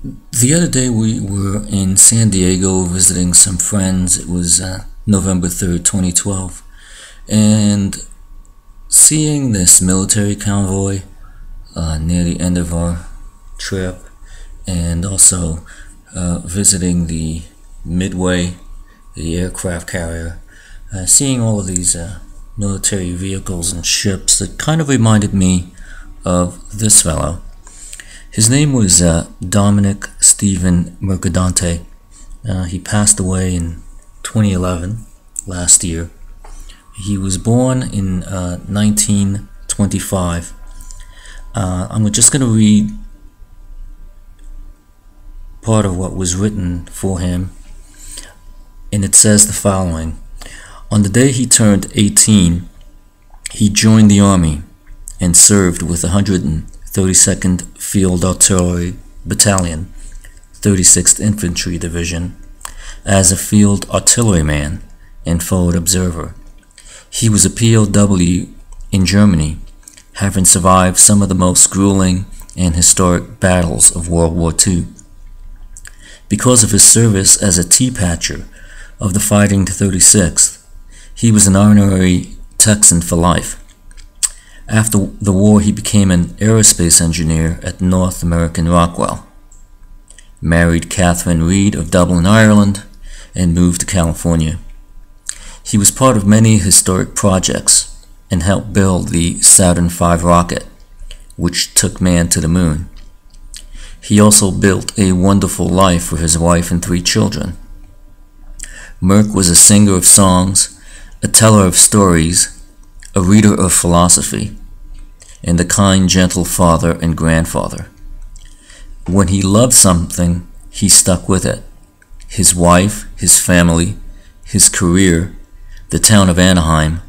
The other day we were in San Diego visiting some friends. It was November 3rd, 2012. And seeing this military convoy near the end of our trip, and also visiting the Midway, the aircraft carrier, seeing all of these military vehicles and ships, that kind of reminded me of this fellow. His name was Dominic Stephen Mercadante. He passed away in 2011, last year. He was born in 1925. I'm just going to read part of what was written for him, and it says the following. On the day he turned 18, he joined the Army and served with the 132nd Field Artillery Battalion, 36th Infantry Division, as a field artilleryman and forward observer. He was a POW in Germany, having survived some of the most grueling and historic battles of World War II. Because of his service as a T-patcher of the Fighting 36th, he was an honorary Texan for life. After the war, he became an aerospace engineer at North American Rockwell, married Catherine Reed of Dublin, Ireland, and moved to California. He was part of many historic projects and helped build the Saturn V rocket, which took man to the moon. He also built a wonderful life for his wife and 3 children. Merck was a singer of songs, a teller of stories, a reader of philosophy, and a kind, gentle father and grandfather. When he loved something, he stuck with it. His wife, his family, his career, the town of Anaheim,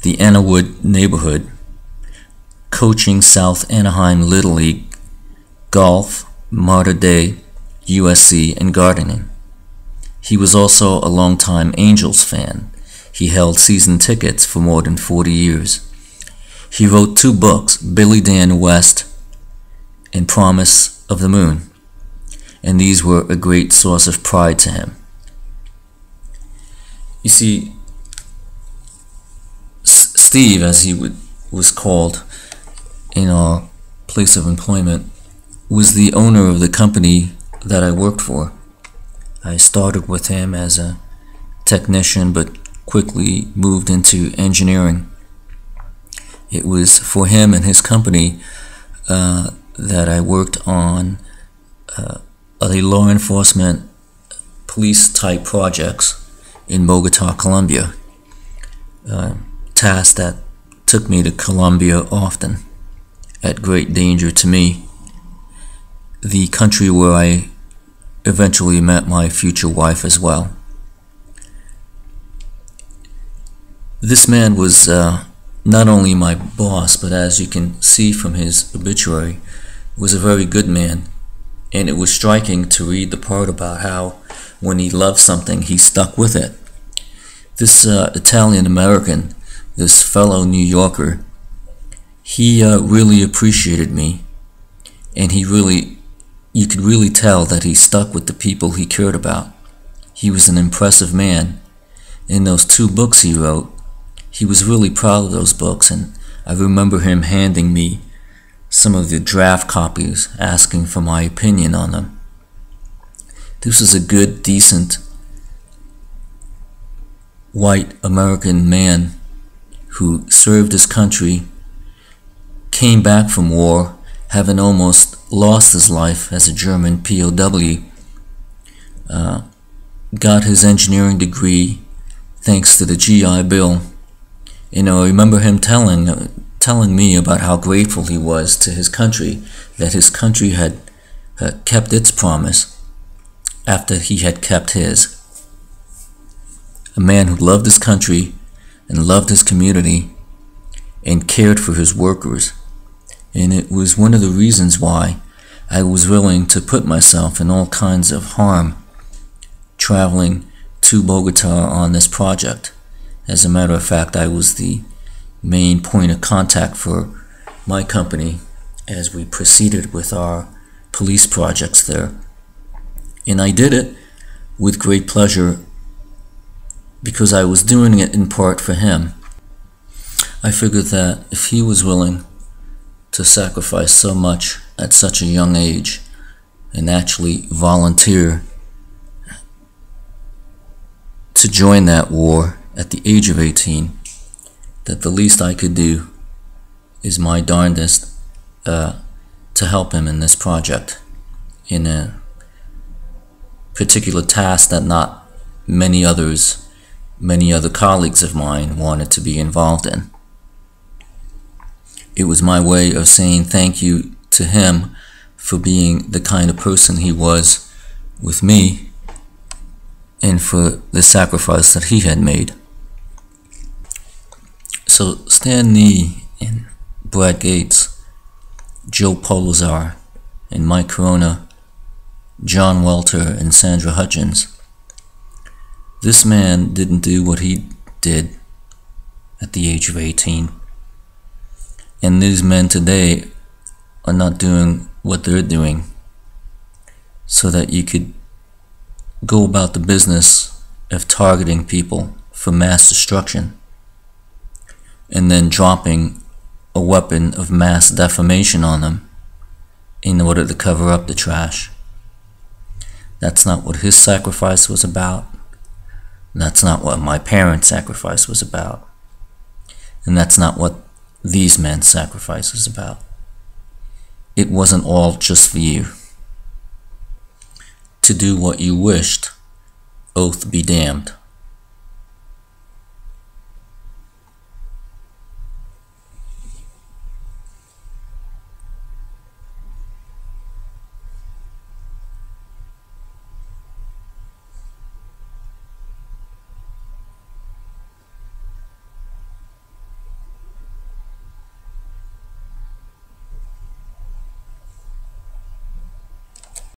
the Annawood neighborhood, coaching South Anaheim Little League, golf, Mater Dei, USC, and gardening. He was also a longtime Angels fan. He held season tickets for more than 40 years. He wrote 2 books, Billy Dan West and Promise of the Moon, and these were a great source of pride to him. You see, Steve, as he was called in our place of employment, was the owner of the company that I worked for. I started with him as a technician, but quickly moved into engineering. It was for him and his company that I worked on the law enforcement police type projects in Bogota, Colombia. Tasks that took me to Colombia often, at great danger to me, the country where I eventually met my future wife as well. This man was not only my boss, but as you can see from his obituary, was a very good man. And it was striking to read the part about how when he loved something, he stuck with it. This Italian-American, this fellow New Yorker, he really appreciated me, and you could really tell that he stuck with the people he cared about. He was an impressive man. In those 2 books he wrote, he was really proud of those books, and I remember him handing me some of the draft copies, asking for my opinion on them. This was a good, decent, white American man who served his country, came back from war, having almost lost his life as a German POW, got his engineering degree thanks to the GI Bill. I remember him telling me about how grateful he was to his country, that his country had kept its promise after he had kept his. A man who loved his country and loved his community and cared for his workers. And it was one of the reasons why I was willing to put myself in all kinds of harm traveling to Bogota on this project. As a matter of fact, I was the main point of contact for my company as we proceeded with our police projects there. And I did it with great pleasure because I was doing it in part for him. I figured that if he was willing to sacrifice so much at such a young age and actually volunteer to join that war at the age of 18, that the least I could do is my darndest to help him in this project, in a particular task that not many other colleagues of mine wanted to be involved in. It was my way of saying thank you to him for being the kind of person he was with me and for the sacrifice that he had made. So Stan Nee and Brad Gates, Joe Polazar and Mike Corona, John Welter and Sandra Hutchins. This man didn't do what he did at the age of 18. And these men today are not doing what they're doing so that you could go about the business of targeting people for mass destruction and then dropping a weapon of mass defamation on them in order to cover up the trash. That's not what his sacrifice was about. That's not what my parents' sacrifice was about. And that's not what these men's sacrifice was about. It wasn't all just for you. To do what you wished, oath be damned.